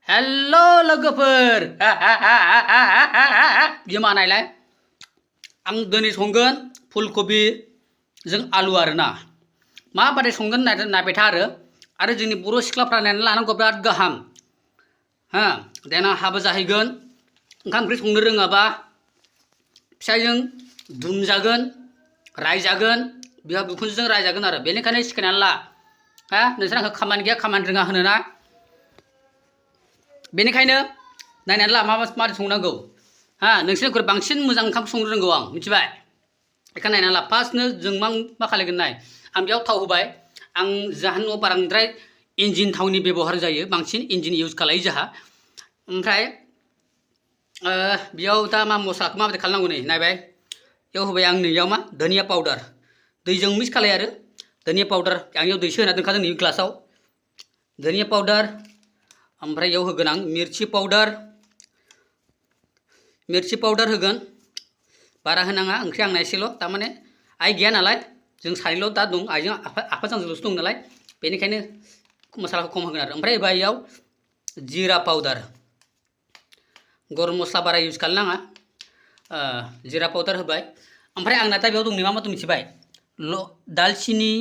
Hello लोगोफोर बियो मा नायलाय आं दिनै संगोन फुलकबि जों आलु आरोना माबादि संगोन नायबाय था आरो जोंनि बर' सिख्लाफ्रा नायनानै लानांगौ बिराद गाहाम हा देनां हाबा जाहैगोन ओंखाम ओंख्रि संनो रोङाबा फिसायजों दुमजागोन रायजागोन बिहाव बिखुनजोजों रायजागोन आरो बेनिखायनो सिखायनानै ला हा नोंसोर आंखौ खामानि गैया खामानि रोङा होनोना बेनिखायनो नायनानै ला माबादि संनांगौ हा नोंसोरनिख्रुइ बांसिन मोजां ओंखाम संनो रोंगौ आं मिथिबाय बेखायनो नायनानै ला फार्स्टनो जों मा खालायगोन नाय आं बेयाव थाव होबाय आं जाहा न'आव बांद्राय इन्जिन थावनि बेबहार जायो बांसिन इन्जिन इउज खालायो जाहा ओमफ्राय बेयाव दा मा मस्लाखौ माबादि खालामनांगौ नै नायबाय बेयाव होबाय आं नैयाव मा धनिया पाउडार दैजों मिक्स खालाय आरो धनिया पाउडार आं बेयाव दैसो होना दोनखादों नै ग्लासाव धनिया पाउडार ओमफ्राय बेयाव होगोन आं मिर्ची पाउडार होगोन बारा होनाङा ओंख्रि आंना एसेल' तारमाने आइ गैया नालाय जों सानैल' दा दं आइजों आफाजोंल'सो दं नालाय बेनिखायनो मस्लाखौ खम होगोन आरो ओमफ्राय होबाय बेयाव जिरा पाउडार गरम मस्ला बारा इउज खालामनाङा जिरा पाउडार होबाय ओमफ्राय आंना दा बेयाव दं नै मा दं मिथिबाय दालचिनि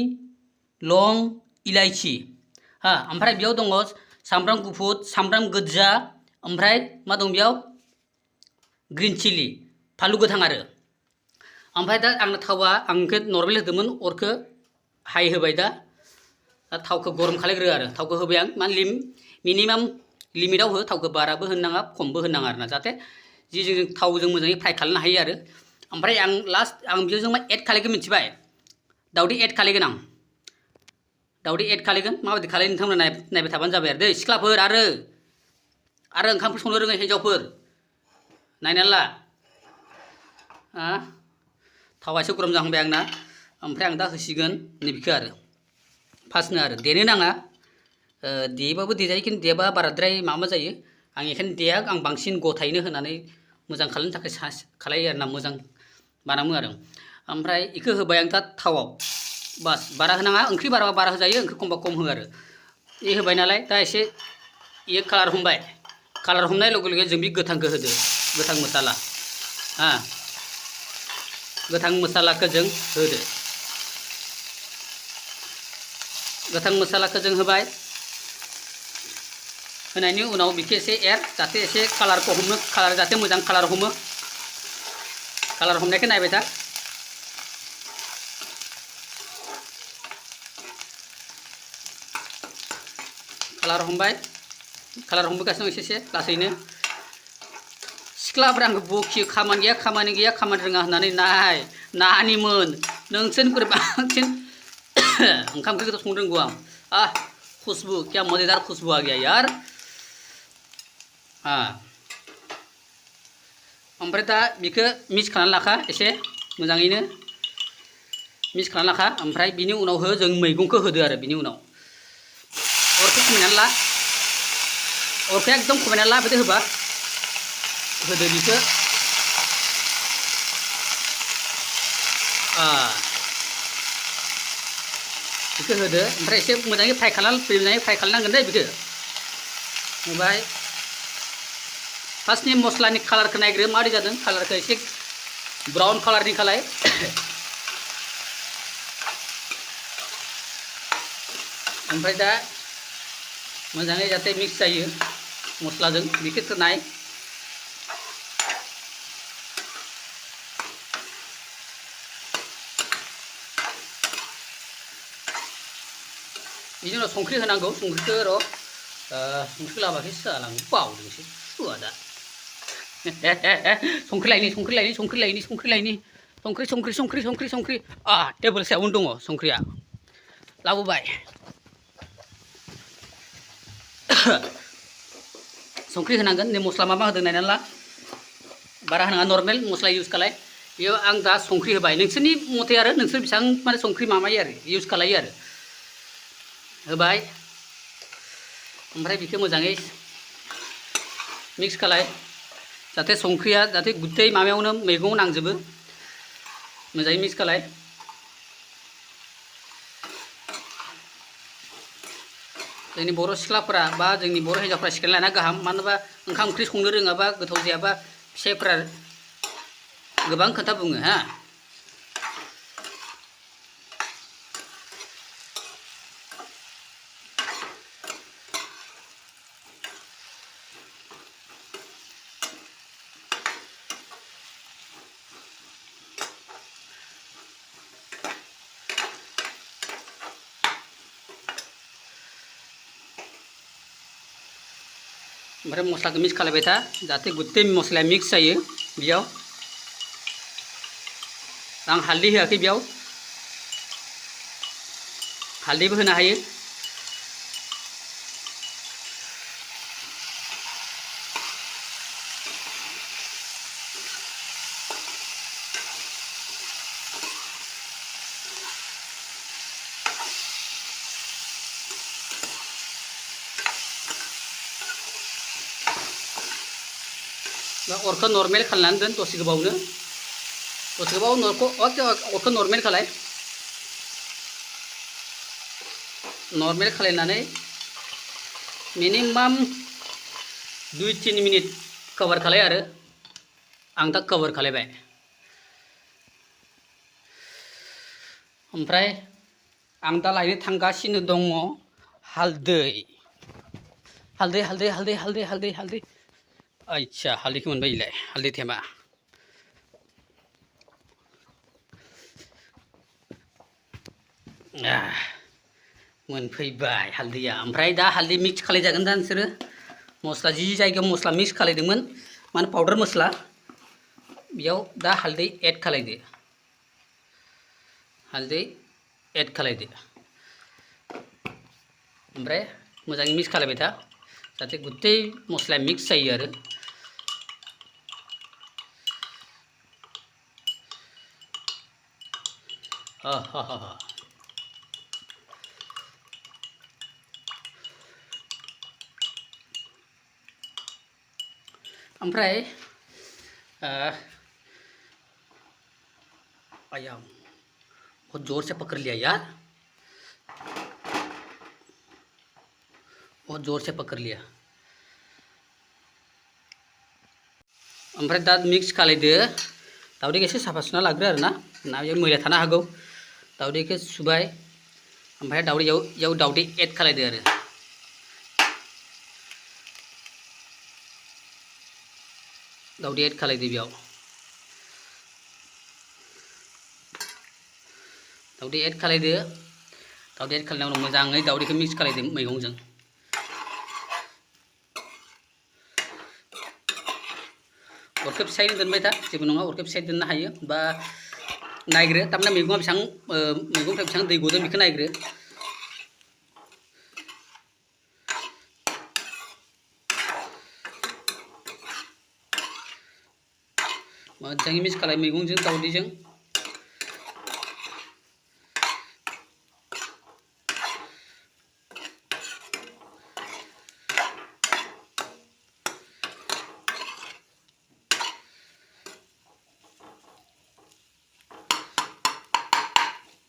लं इलाइचि हा ओमफ्राय बेयाव दङ सामब्राम गुफुर सामब्राम गोजा ओमफ्राय मा दं बेयाव ग्रीन चिली फानलु गोथां आरो ओमफ्राय दा आंना थावा आं नर्मेल होदोंमोन अरखौ हाइ होबाय दा थावखौ गरम खालायग्रो आरो थावखौ होबाय आं मिनिमाम लिमिटाव हो थावखौ बाराबो होनाङा खमबो होनाङा आरोना जाहाथे जों थावजों मोजाङै फ्राय खालामनो हायो आरो ओमफ्राय आं लास्ट आं बेजों मा एड खालायगोन मिथिबाय दावदै एड खालायगोन आं दावदै एड खालायगोन माबायदि खालाय नोंथांमोना नायबाय थाबानो जाबाय आरो दै सिख्लाफोर आरो ओंखामफोर संनो रोङै हिन्जावफोर नायनानै ला थावा एसे गरम जाहांबाय आंना ओमफ्राय आं दा होसिगोन नैबेखौ आरो फार्स्टनो आरो देनो नाङा देबाबो देजायो खिन्थु देबा बाराद्राय माबा जायो आं बेखायनो देया आं बांसिन गथायैनो होनानै मोजां खालामनो थाखाय खालायो आरोना मोजां बानामो आरो ओमफ्राय बेखौ होबाय आं दा थावआव बास बारा होनाङा ओंख्रि बाराबा बारा होजायो ओंख्रि खमबा खम हो आरो ये होबाय नालाय दा एसे ये कालार हमबाय कालार हमनाय लोगो लोगो जों बे गोथांखौ होदो गोथां मसाला गोथां मसालाखौ जों होदो गोथां मसालाखौ जों होबाय होनायनि उनाव बेखौ एसे जाहाथे एसे कालारखौ हमो जाहाथे मोजां कालार हमो कालार हमनायखौ नायबाय था कालार हमबोगासिनो एसे लासैनो सिख्लाफ्रा आंखौ बखियो खामानि गैया खामानि रोङा होननानै नानिमोन नोंसोरनिख्रुइ बांसिन ओंखाम ओंख्रि गोथाव संनो रोंगौ आं खुशबु क्या मजेदार खुशबु आ गया यार ओमफ्राय दा बेखौ मिक्स खालामना लाखा एसे मोजाङैनो मिक्स खालामना लाखा ओमफ्राय बिनि उनाव जों मैगंखौ होदो आरो बिनि उनाव अरखौ खमायनानै ला अरखौ एकदम खमायनानै ला बेखौ होबा होदो बेखौ होदो ओमफ्राय एसे मोजाङै फ्राय खालामनांगोन दे बेखौ ओमफ्राय फार्स्टनि मस्लानि कालारखौ नायग्रो माबायदि जादों कालारखौ एसे ब्राउन कालारनि खालाय ओमफ्राय दा मोजाङै जाहाथे मिक्स जायो मस्लाजों बेखौ नाय बिनि उनाव संख्रि होनांगौ संख्रिखौ संख्रि लाबाखै जालाङो बावदोंसो सुवा दा संख्रि लायनि संख्रि टेबोल सायावनो दङ संख्रिया लाबोबाय संख्रि होनांगोन नै मस्ला मा होदों नायनानै ला बारा होनाङा नर्मेल मस्ला इउज खालाय बेयाव आं दा संख्रि होबाय नोंसोरनि मथे आरो नोंसोर बेसेबां माने संख्रि माबायो आरो इउज खालायो आरो होबाय ओमफ्राय बेखौ मोजाङै मिक्स खालाय जाहाथे संख्रिया जाहाथे गुतै माबायावनो मैगङाव नांजोबो मोजाङै मिक्स खालाय जोंनि बर' सिख्लाफोरा बा जोंनि बर' हिन्जावफ्रा सिखायना लानाया गाहाम। मानो होनबा ओंखाम ओंख्रि संनो रोङाबा गोथाव जायाबा फिसाइफ्रा गोबां खोथा बुङो हा। ओमफ्राय मस्लाखौ मिक्स खालायबाय था जाहाथे गुत्ते मस्लाया मिक्स जायो। बेयाव आं हालदै होआखै, बेयाव हालदैबो होनो हायो। अरखौ नर्मेल खालामनानै दोन दसे गोबावनो, दसे गोबाव अरखौ नर्मेल खालाय। नर्मेल खालायनानै मिनिमाम 2-3 मिनिट कभार खालाय आरो आं दा कभार खालायबाय। ओमफ्राय आं दा लायनो थांगासिनो दङ हालदै। हालदै हालदै हालदै हालदै हालदै हालदै आच्छा हालदैखौ मोनबाय इलाय, हालदै थेमा। मोनफैबाय हालदैया। ओमफ्राय दा हालदै मिक्स खालायजागोन दा नोंसोरो मस्ला जि जायगायाव मस्ला मिक्स खालायदोंमोन माने पाउडार मस्ला, बेयाव दा हालदै एड खालायदो। हालदै एड खालायदो ओमफ्राय मोजाङै मिक्स खालायबाय था जाहाथे गुत्ते मस्लाया मिक्स जायो आरो। ओमफ्राय आया बहुत जोर से पकड़ लिया यार, बहुत जोर से पकड़ लिया। ओमफ्राय दा मिक्स खालायदो। दावदैखौ एसे साफा सुना लाग्रो आरो ना बेयाव मैला थानो हागौ। दावदैखौ सुबाय ओमफ्राय दावदैयाव दावदै एड खालायदो आरो। दावदै एड खालायदो बेयाव। दावदै एड खालायदो। दावदै एड खालायनायनि उनाव मोजाङै दावदैखौ मिक्स खालायदो मैगंजों। अरखौ फिसायैनो दोनबाय था, जेबो नङा, अरखौ फिसायै दोननो हायो। बा नायग्रो थारमाने मैगङा मैगंनिफ्राय बेसेबां दै गदों बेखौ नायग्रो। मोजाङै मिक्स खालाय मैगंजों दावदैजों।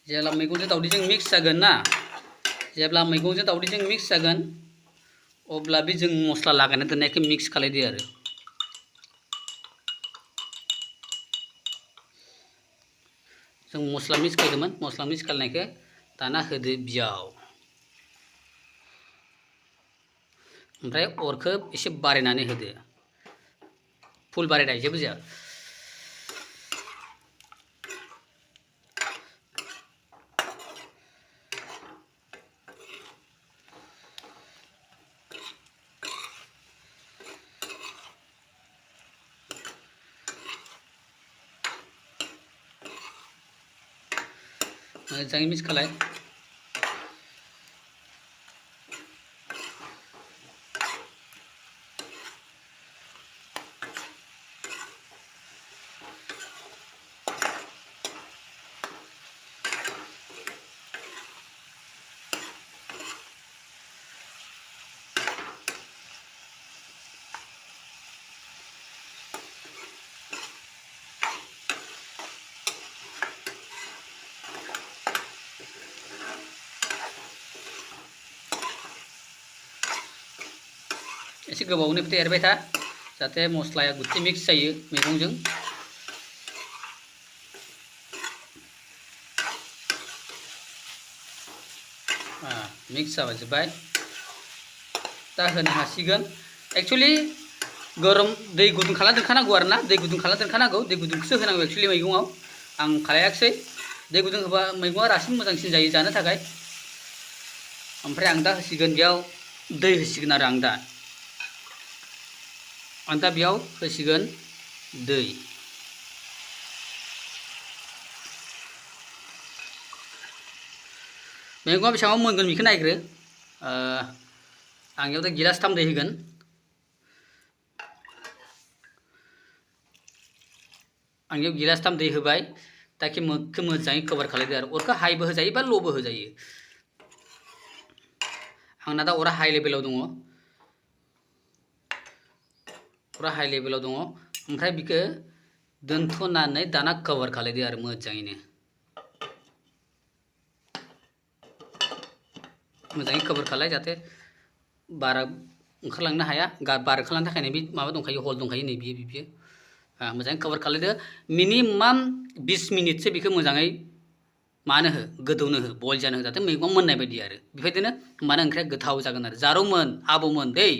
जेब्ला मैगंजों दावदैजों मिक्स जागोन ना, जेब्ला मैगंजों दावदैजों मिक्स जागोन अब्ला बे जों मस्ला लागायना दोननायखौ मिक्स खालायदो आरो। जों मस्ला मिक्स खालायदोंमोन, मस्ला मिक्स खालायनायखौ दाना होदो बेयाव। ओमफ्राय अरखौ एसे बारायनानै होदो, फुल बारायनाय जेबो जाया। मोजाङै मिक्स खालाय। एसे गोबावनो बिदि एरबाय था जाहाथे मस्लाया गुथे मिक्स जायो मैगंजों मिक्स जाबाय दा होनो हासिगोन एक्चुअली गरम दै गुदुं खालामना दोनखानांगौ आरोना दै गुदुं खालामना दोनखानांगौ दै गुदुंखौसो होनांगौ एक्चुअली मैगङाव आं खालायाखिसै दै गुदुं होबा मैगङा रासिन मोजांसिन जायो जानो थाखाय ओमफ्राय आं दा होसिगोन बेयाव दै होसिगोन आरो आं दा बेयाव होसिगोन दै मैगङा बेसेबां मोनगोन बेखौ नायग्रो आं बेयाव दा गिलासथाम दै होगोन आं बेयाव गिलासथाम दै होबाय ताकि मोजाङै कभार खालामदो आरो अरखौ हाइबो होजायो बा ल'बो होजायो आंना दा अरा हाइ लेभेलाव दङ ओमफ्राय बिखौ दोनथ'नानै दाना कभार खालामदो आरो मोजाङै कभार खालाय जाहाथे बारा ओंखारलांनो हाया बार ओंखारलांनो थाखाय बे माबा दंखायो हल दंखायो नै बियो मोजाङै कभार खालामदो मिनिमाम 20 मिनिटसो बेखौ मोजाङै मानो हो गोदौनो हो बयल जानो हो जाहाथे मैगङा मोननाय बायदि आरो बेबायदिनो होमबानो ओंख्रिया गोथाव जागोन आरो जारौमोन आबौमोन दै